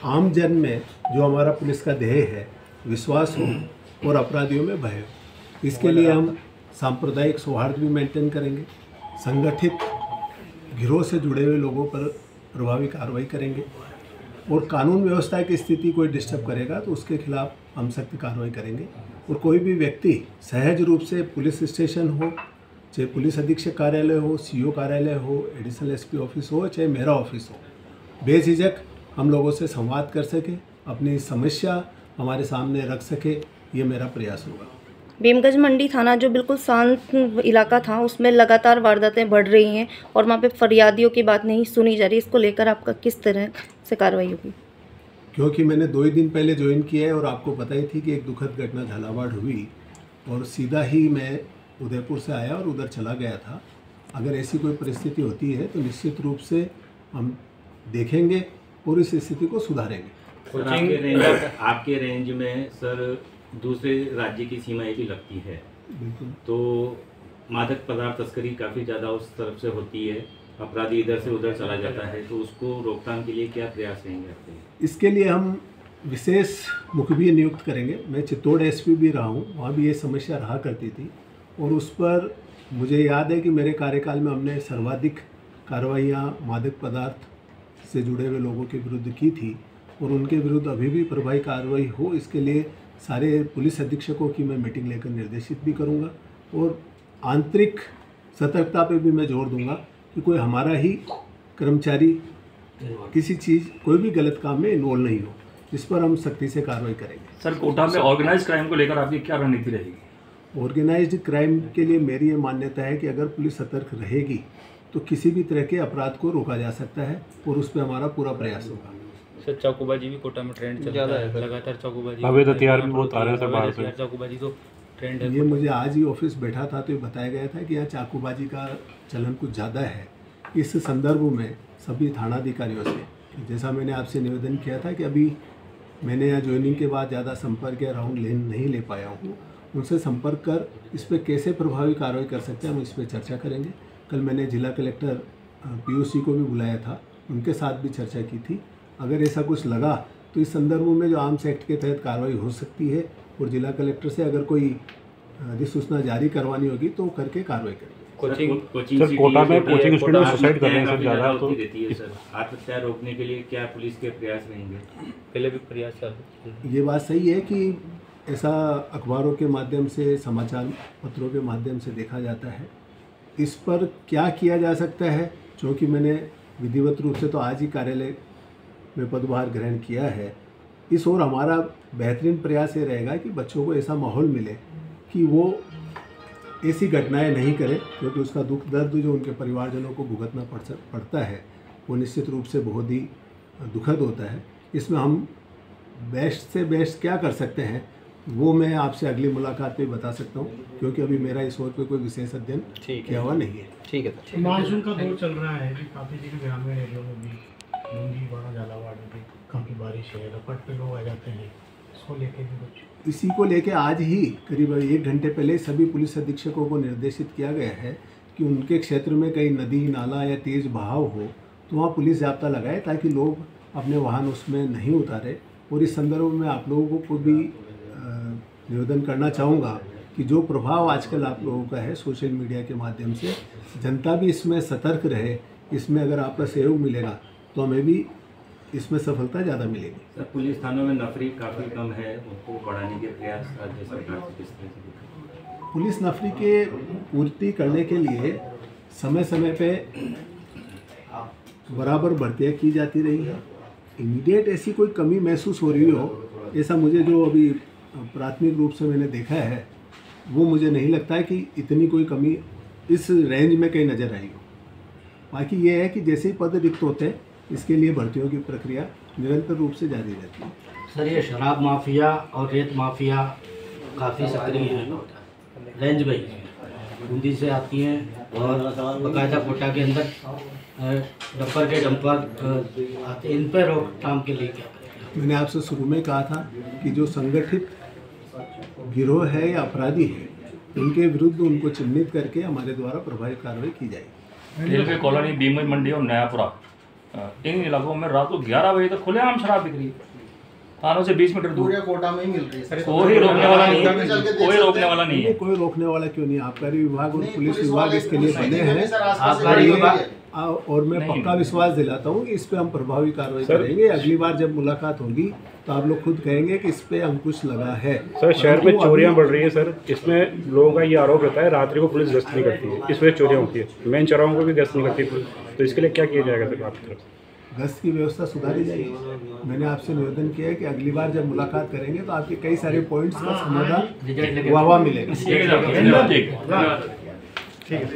आम जन में जो हमारा पुलिस का ध्येय है विश्वास हो और अपराधियों में भय हो। इसके लिए हम सांप्रदायिक सौहार्द भी मेंटेन करेंगे, संगठित गिरोह से जुड़े हुए लोगों पर प्रभावी कार्रवाई करेंगे और कानून व्यवस्था की स्थिति कोई डिस्टर्ब करेगा तो उसके खिलाफ हम सख्त कार्रवाई करेंगे। और कोई भी व्यक्ति सहज रूप से पुलिस स्टेशन हो, चाहे पुलिस अधीक्षक कार्यालय हो, सीओ कार्यालय हो, एडिशनल एसपी ऑफिस हो, चाहे मेरा ऑफिस हो, बेझिझक हम लोगों से संवाद कर सके, अपनी समस्या हमारे सामने रख सके, ये मेरा प्रयास होगा। भीमगंज मंडी थाना जो बिल्कुल शांत इलाका था उसमें लगातार वारदातें बढ़ रही हैं और वहाँ पे फरियादियों की बात नहीं सुनी जा रही। इसको लेकर आपका किस तरह से कार्रवाई होगी? क्योंकि मैंने 2 ही दिन पहले ज्वाइन किया है और आपको पता ही थी कि एक दुखद घटना झालावाड़ हुई और सीधा ही मैं उदयपुर से आया और उधर चला गया था। अगर ऐसी कोई परिस्थिति होती है तो निश्चित रूप से हम देखेंगे और इस स्थिति को सुधारेंगे। आपके रेंज में सर दूसरे राज्य की सीमाएं भी लगती है, बिल्कुल। तो मादक पदार्थ तस्करी काफ़ी ज़्यादा उस तरफ से होती है, अपराधी इधर से उधर चला जाता है, तो उसको रोकथाम के लिए क्या प्रयास रहेंगे आपके? इसके लिए हम विशेष मुखबिर नियुक्त करेंगे। मैं चित्तौड़ एसपी भी रहा हूँ, वहाँ भी ये समस्या रहा करती थी और उस पर मुझे याद है कि मेरे कार्यकाल में हमने सर्वाधिक कार्रवाइयाँ मादक पदार्थ से जुड़े हुए लोगों के विरुद्ध की थी और उनके विरुद्ध अभी भी प्रभावी कार्रवाई हो, इसके लिए सारे पुलिस अधीक्षकों की मैं मीटिंग लेकर निर्देशित भी करूंगा और आंतरिक सतर्कता पे भी मैं जोर दूंगा कि कोई हमारा ही कर्मचारी किसी चीज़ कोई भी गलत काम में इन्वॉल्व नहीं हो, इस पर हम सख्ती से कार्रवाई करेंगे। सर, कोटा में ऑर्गेनाइज क्राइम को लेकर आपकी क्या रणनीति रहेगी? ऑर्गेनाइज्ड क्राइम के लिए मेरी ये मान्यता है कि अगर पुलिस सतर्क रहेगी तो किसी भी तरह के अपराध को रोका जा सकता है और उस पर हमारा पूरा प्रयास होगा। सर, चाकूबाजी भी कोटा में ट्रेंड चल रहा है, लगातार चाकूबाजी, अवैध हथियार भी बहुत आ रहे हैं सर बाहर से। चाकूबाजी तो ट्रेंड है। ये मुझे आज ही ऑफिस बैठा था तो ये बताया गया था कि यहाँ चाकूबाजी का चलन कुछ ज़्यादा है। इस संदर्भ में सभी थानाधिकारियों से, जैसा मैंने आपसे निवेदन किया था कि अभी मैंने यहाँ ज्वाइनिंग के बाद ज़्यादा संपर्क या राउंड नहीं ले पाया हूँ, उनसे संपर्क कर इस पर कैसे प्रभावी कार्रवाई कर सकते हैं हम इस पर चर्चा करेंगे। कल मैंने जिला कलेक्टर पीओसी को भी बुलाया था, उनके साथ भी चर्चा की थी। अगर ऐसा कुछ लगा तो इस संदर्भ में जो आर्म्स एक्ट के तहत कार्रवाई हो सकती है और जिला कलेक्टर से अगर कोई अधिसूचना जारी करवानी होगी तो करके कार्रवाई करेंगे। कोचिंग सर, कोटा में कोचिंग स्टूडेंट सुसाइड कर रहे हैं सर ज़्यादा, तो देती है सर, आत्महत्या रोकने के लिए क्या पुलिस के प्रयास रहेंगे? पहले भी प्रयास चल। ये बात सही है कि ऐसा अखबारों के माध्यम से, समाचार पत्रों के माध्यम से देखा जाता है। इस पर क्या किया जा सकता है, क्योंकि मैंने विधिवत रूप से तो आज ही कार्यालय में पदभार ग्रहण किया है, इस ओर हमारा बेहतरीन प्रयास ये रहेगा कि बच्चों को ऐसा माहौल मिले कि वो ऐसी घटनाएं नहीं करें, क्योंकि उसका दुख दर्द जो उनके परिवारजनों को भुगतना पड़ता है वो निश्चित रूप से बहुत ही दुखद होता है। इसमें हम बेस्ट से बेस्ट क्या कर सकते हैं वो मैं आपसे अगली मुलाकात में बता सकता हूँ, क्योंकि अभी मेरा इस ओर पे कोई विशेष अध्ययन किया हुआ नहीं है। ठीक है। मानसून का दौर चल रहा है कि काफ़ी जगह ग्रामीण एरिया में भी लूंगी बाड़ा झालावाड़ में भी काफ़ी बारिश है, रपट पे लोग आ जाते हैं, इसको लेके भी कुछ? इसी को लेके आज ही करीब 1 घंटे पहले सभी पुलिस अधीक्षकों को निर्देशित किया गया है कि उनके क्षेत्र में कहीं नदी नाला या तेज़ बहाव हो तो वहाँ पुलिस जाब्ता लगाए ताकि लोग अपने वाहन उसमें नहीं उतारे। और इस संदर्भ में आप लोगों को भी निवेदन करना चाहूँगा कि जो प्रभाव आजकल आप लोगों का है सोशल मीडिया के माध्यम से, जनता भी इसमें सतर्क रहे। इसमें अगर आपका सहयोग मिलेगा तो हमें भी इसमें सफलता ज़्यादा मिलेगी। सर, पुलिस थानों में नफरी काफ़ी कम है, उनको बढ़ाने के प्रयास राज्य सरकार से किस तरह से? पुलिस नफरी के पूर्ति करने के लिए समय समय पे बराबर भर्तियाँ की जाती रही है। इमीडिएट ऐसी कोई कमी महसूस हो रही हो, ऐसा मुझे जो अभी प्राथमिक रूप से मैंने देखा है वो मुझे नहीं लगता है कि इतनी कोई कमी इस रेंज में कहीं नज़र आई हो। बाकी ये है कि जैसे ही पद रिक्त होते हैं इसके लिए भर्तियों की प्रक्रिया निरंतर रूप से जारी रहती है। सर, ये शराब माफिया और रेत माफिया काफ़ी सक्रिय है रेंज में ही, बूंदी से आती हैं और बाकायदा कोटा के अंदर डंपर के डंपर आते, इन पर रोकथाम के लिए क्या करें? मैंने आपसे शुरू में कहा था कि जो संगठित गिरोह है या अपराधी है उनके विरुद्ध उनको चिन्हित करके हमारे द्वारा प्रभावी कार्रवाई की जाएगी। रेलवे कॉलोनी भीमगंज मंडी और नयापुरा इन इलाकों में रात को 11 बजे तक खुलेआम शराब बिक रही है, थानों से 20 मीटर दूर। पूरे कोटा में ही मिल रही है। कोई रोकने वाला नहीं है, कोई रोकने वाला नहीं है। कोई रोकने वाला क्यों नहीं, आबकारी विभाग और पुलिस विभाग इसके लिए बने हैं। आबकारी विभाग और मैं पक्का विश्वास दिलाता हूँ कि इस पे हम प्रभावी कार्रवाई करेंगे। अगली बार जब मुलाकात होगी तो आप लोग खुद कहेंगे कि इस पे अंकुश लगा है। सर शहर में चोरियां बढ़ रही है सर, इसमें लोगों का ये आरोप रहता है रात्रि को पुलिस गश्त नहीं करती है, इस वजह चोरियां होती है। मेन चौराहों को भी गश्त नहीं करती पुलिस, तो इसके लिए क्या किया जाएगा सर आपकी तरफ से? गश्त की व्यवस्था सुधारी जाएगी। मैंने आपसे निवेदन किया है कि अगली बार जब मुलाकात करेंगे तो आपके कई सारे पॉइंट्स का समाधान हुआ मिलेगा। ठीक है।